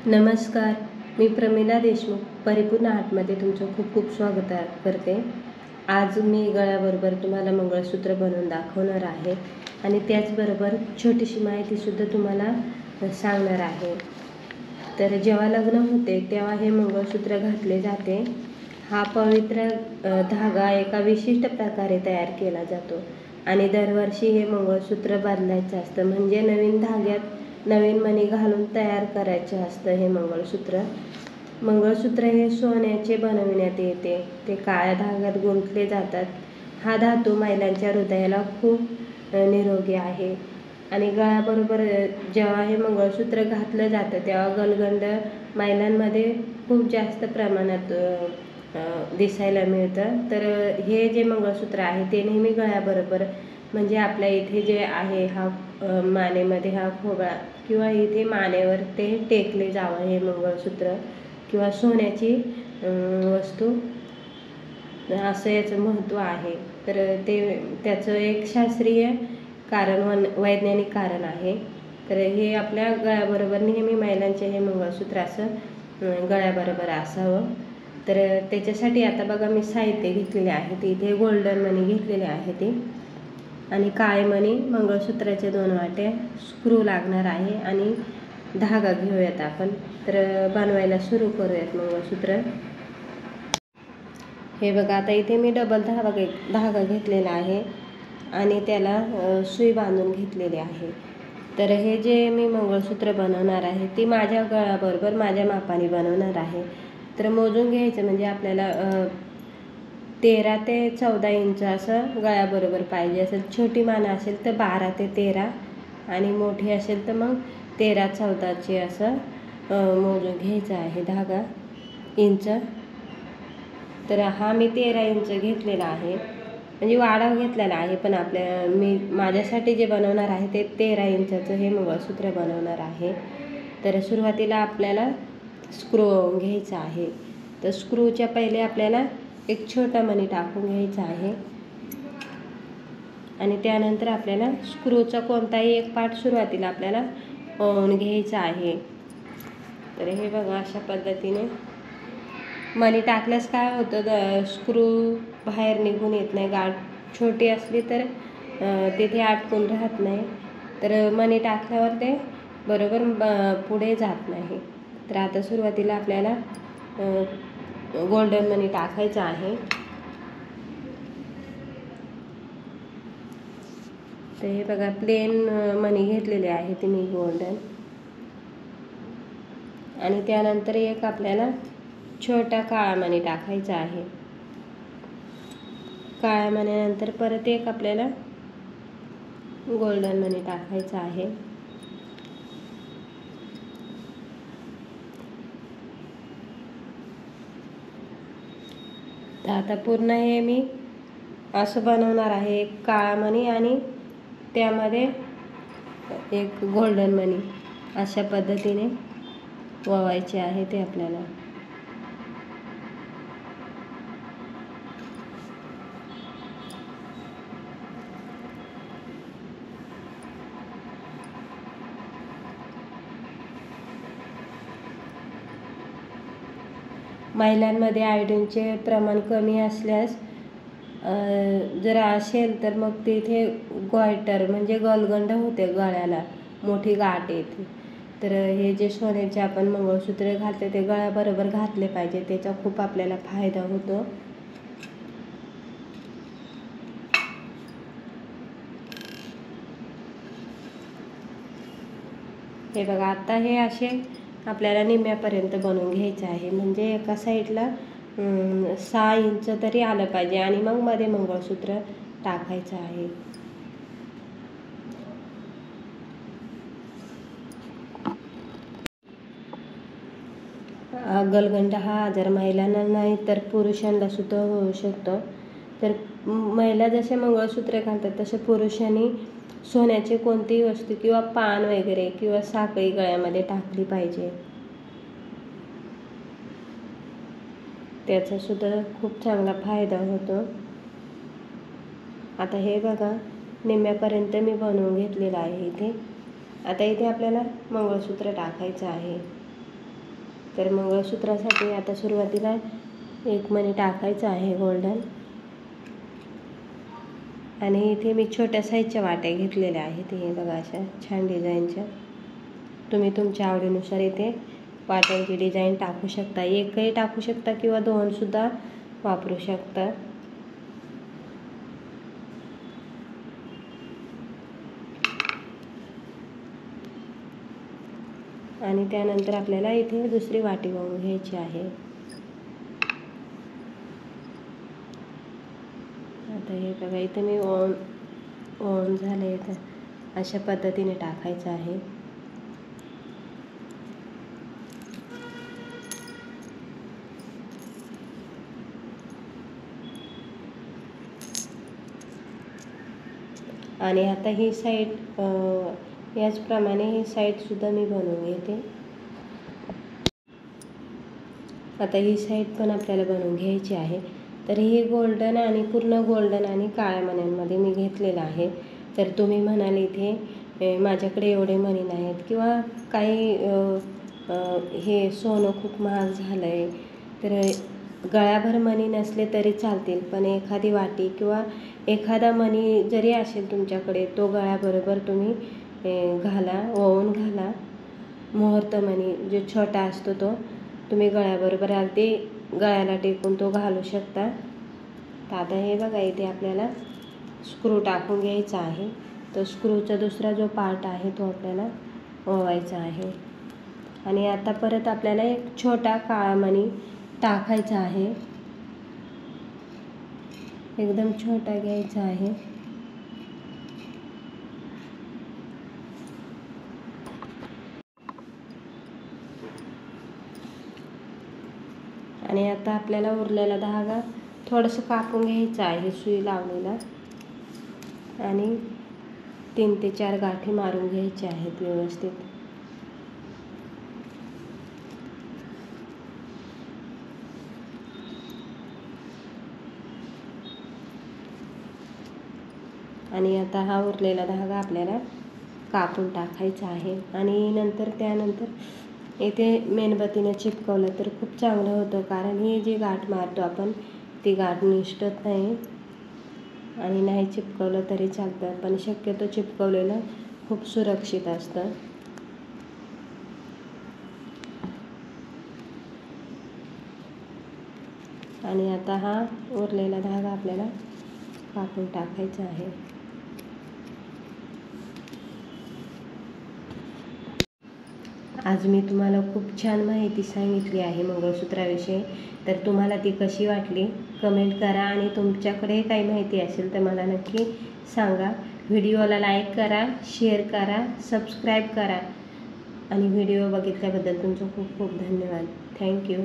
नमस्कार, मी प्रमिला देशमुख परिपूर्ण आर्टमध्ये तुमचं खूप खूप स्वागत करते। आज मी गळ्याबरोबर तुम्हाला मंगळसूत्र बनवून दाखवणार आहे आणि त्याचबरोबर छोटीशी माहितीसुद्धा तुम्हाला सांगणार आहे। तर जेव्हा लग्न होते तेव्हा हे मंगळसूत्र घातले जाते। हा पवित्र धागा एका विशिष्ट प्रकारे तयार केला जातो आणि दरवर्षी हे मंगळसूत्र बदलायचं असतं, म्हणजे नवीन धाग्यात नवीन मणी घालून तयार करायचे असतं हे मंगळसूत्र। मंगळसूत्र हे सोन्याचे बनविण्यात येते, ते काळ्या धाग्यात गुंतले जातात। हा धातू महिलांच्या हृदयाला खूप निरोगी आहे आणि गळ्याबरोबर जेव्हा हे मंगळसूत्र घातलं जातं तेव्हा गलगंड महिलांमध्ये खूप जास्त प्रमाणात दिसायला मिळतं। तर हे जे मंगळसूत्र आहे ते नेहमी गळ्याबरोबर, म्हणजे आपल्या इथे जे आहे हा मानेमध्ये हा खोबळा किंवा इथे मानेवर ते टेकले जावं हे मंगळसूत्र किंवा सोन्याची वस्तू, असं याचं महत्त्व आहे। तर त्याचं एक शास्त्रीय कारण वैज्ञानिक कारण आहे। तर हे आपल्या गळ्याबरोबर नेहमी महिलांचे हे मंगळसूत्र असं गळ्याबरोबर असावं। तर त्याच्यासाठी आता बघा मी साहित्य घेतलेले आहे, ते इथे गोल्डन मणी घेतलेले आहे ते, आणि काळे मणी, मंगळसूत्राचे 2 वाट्या, स्क्रू लागणार आहे आणि धागा घेऊयात आपण। तर बनवायला सुरू करूयात मंगळसूत्र। हे बघा आता इथे मी डबल धागा घेतलेला आहे आणि त्याला सुई बांधून घेतलेली आहे। तर हे जे मी मंगळसूत्र बनवणार आहे ते माझ्या गळ्याबरोबर माझ्या मापाने बनवणार आहे। तर मोजून घ्यायचं, म्हणजे आपल्याला 13 ते 14 इंच असं गळ्याबरोबर पाहिजे असेल। छोटी मान असेल तर 12 ते 13 आणि मोठी असेल तर मग 13-14चे असं मोजून घ्यायचं आहे धागा इंच। तर हा मी 13 इंच घेतलेला आहे, म्हणजे वाढव घेतलेला आहे, पण मी माझ्यासाठी जे बनवणार आहे ते 13 इंचाचं हे मंगळसूत्र बनवणार आहे। तर सुरुवातीला आपल्याला स्क्रू घ्यायचा आहे। तर स्क्रूच्या पहिले आपल्याला एक छोटा मणी टाकून घ्यायचा आहे आणि त्यानंतर आपल्याला स्क्रूचा कोणताही एक पार्ट सुरुवातीला आपल्याला घ्यायचा आहे। तर हे बघा अशा पद्धतीने मणी टाकल्यास काय होतं, स्क्रू बाहेर निघून येत नाही। गाठ छोटी असली तर तिथे अटकून राहत नाही, तर मणी टाकल्यावर ते बरोबर पुढे जात नाही। तर आता सुरुवातीला आपल्याला गोल्डन मणी टाकायचा आहे। तर हे बघा प्लेन मणी घेतलेले आहे ते मी गोल्डन, आणि त्यानंतर एक आपल्याला छोटा काळा मणी टाकायचा आहे। काळ्या मण्यानंतर परत एक आपल्याला गोल्डन मणी टाकायचा आहे। तर आता पूर्ण हे मी असं बनवणार आहे, एक काळा मणी आणि त्यामध्ये एक गोल्डन मणी, अशा पद्धतीने ववायचे आहे ते आपल्याला। महिलांमध्ये आयोडीनचे प्रमाण कमी असल्यास जर असेल तर मग तिथे गॉयटर म्हणजे गलगंड होते, गळ्याला मोठी गाठ येते। तर हे जे सोन्याचे आपण मंगळसूत्र घालते ते गळ्याबरोबर घातले पाहिजे, त्याचा खूप आपल्याला फायदा होतो। हे बघा आता हे असे आपल्याला निम्म्यापर्यंत बनवून घ्यायचे आहे, म्हणजे एका साईडला 6 इंच तरी आलं पाहिजे आणि मग मध्ये मंगळसूत्र टाकायचं आहे। गलगंड हा आजार महिलांना नाही तर पुरुषांना सुद्धा होऊ शकतो। तर महिला जसे मंगळसूत्र घालतात तसे पुरुषांनी सोन्याची कोणतीही वस्तू किंवा पान वगैरे किंवा साखळी गळ्यामध्ये टाकली पाहिजे, त्याचा सुद्धा खूप चांगला फायदा होतो। आता हे बघा निम्म्यापर्यंत मी बनवून घेतलेलं आहे इथे। आता इथे आपल्याला मंगळसूत्र टाकायचं आहे। तर मंगळसूत्रासाठी आता सुरुवातीला 1 मणी टाकायचं आहे गोल्डन. आणि इथे मी छोट्या साईजच्या वाट्या घेतलेल्या आहेत. हे बघा अशा छान डिझाईनच्या. तुम्ही तुमच्या आवडीनुसार इथे वाट्यांची डिझाईन टाकू शकता. एकही टाकू शकता किंवा 2 सुद्धा वापरू शकता. आणि त्यानंतर आपल्याला इथे दुसरी वाटी वळून घ्यायची आहे. आता हे बघा इथे मी ओळून झाले. तर अशा पद्धतीने टाकायचं आहे. आणि आता ही साईड याचप्रमाणे ही साईडसुद्धा मी बनवून घेते. आता ही साईड पण आपल्याला बनवून घ्यायची आहे. तर ही गोल्डन आणि पूर्ण गोल्डन आणि काळ्या मण्यांमध्ये मी घेतलेलं आहे. तर तुम्ही म्हणाल इथे माझ्याकडे एवढे मणी नाहीत किंवा काही हे सोनं खूप महाग झालं आहे, तर गळ्याभर मणी नसले तरी चालतील, पण एखादी वाटी किंवा एखादा मणी जरी असेल तुमच्याकडे तो गळ्याबरोबर तुम्ही घाला, ओवून घाला. मुहूर्त मणी जो छोटा असतो तो तुम्ही गळ्याबरोबर अगदी गळ्याला टेकून तो घालू शकता. तर आता हे बघा इथे आपल्याला स्क्रू टाकून घ्यायचा आहे. तो स्क्रूचा दुसरा जो पार्ट आहे तो आपल्याला ओवायचा आहे. आणि आता परत आपल्याला एक छोटा काळा मणी टाकायचा आहे. एकदम छोटा घ्यायचा आहे. आणि आता आपल्याला उरलेला धागा थोडंसं कापून घ्यायचं आहे सुई लावलेला. आणि 3 ते 4 गाठी मारून घ्यायच्या आहेत व्यवस्थित. आणि आता हा उरलेला धागा आपल्याला कापून टाकायचा आहे. आणि त्यानंतर इथे मेणबत्तीने चिपकवलं तर खूप चांगलं होतं, कारण ही जी गाठ मारतो आपण ती गाठ निसटत नाही. आणि नाही चिपकवलं तरी चालतं, पण शक्यतो चिपकवलेलं खूप सुरक्षित असतं. आणि आता हा उरलेला धागा आपल्याला कापून टाकायचा आहे. आज मी तुम्हाला खूप छान माहिती सांगितली आहे मंगळसूत्राविषयी. तर तुम्हाला ती कशी वाटली कमेंट करा. आणि तुमच्याकडे काही माहिती असेल तर मला नक्की सांगा. व्हिडिओला लाईक करा, शेअर करा, सबस्क्राईब करा. आणि व्हिडिओ बघितल्याबद्दल तुमचं खूप खूप धन्यवाद. थँक्यू.